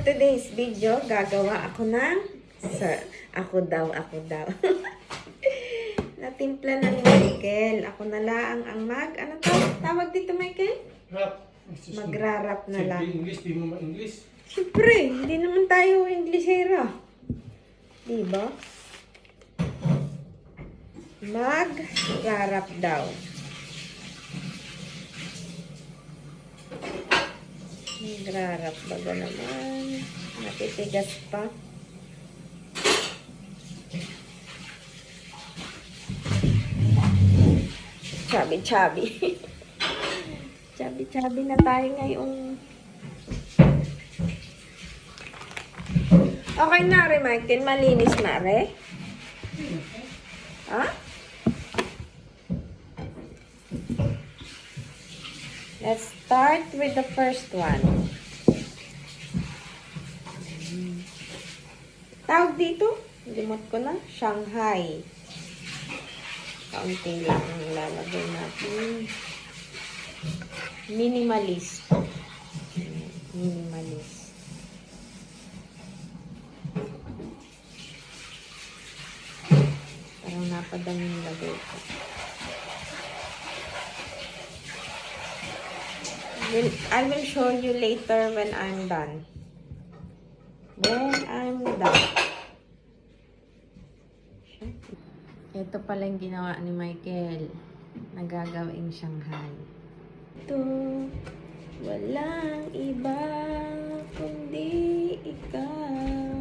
today's video, gagawa ako ng ako daw. Natimpla ng Michael. Ako na lang ang ano tawag dito, Michael? Rap. Magra-rap na lang. English, di mo ma-English. Siyempre, hindi naman tayo Englishera. Diba? Magra-rap daw. Magra-rap baga naman. Natitigas pa. Chabi-chabi. Chabi-chabi na tayo ngayong... Okay na rin, Michael. Malinis na rin. Ha? Let's start with the first one. Tawag dito, limot ko na, Shanghai. Kaunti lang ang lalagay natin. Minimalist. Minimalist. Parang napadaming lagay ko. I will show you later when I'm done. When I'm done. Ito pala yung ginawa ni Michael. Nagagawing Shanghai. Ito, walang iba kundi ikaw.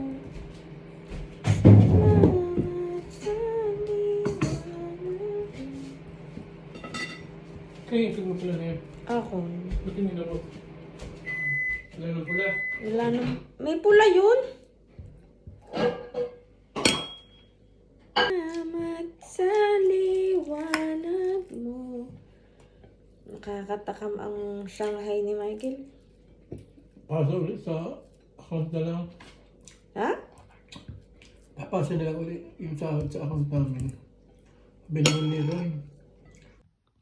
Kaya yung pula na yan. Ako. Ba't hindi na po? Wala nang pula. Wala nang... May pula yun? Salamat sa liwanag mo. Nakakatakam ang Shanghai ni Michael. Paso ulit sa account na lang. Ha? Papasa na lang ulit yung sahod sa account namin. Binawan ni Roy.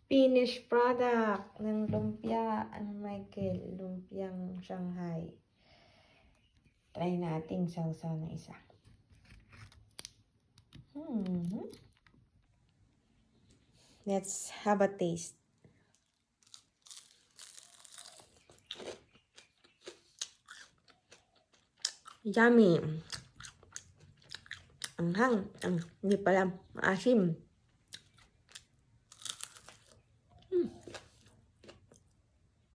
Finished product ng lumpia ang Michael. Lumpiang Shanghai. Try natin sausaw na isa. Let's have a taste. Yummy. Anghang. Hindi pala. Maasim.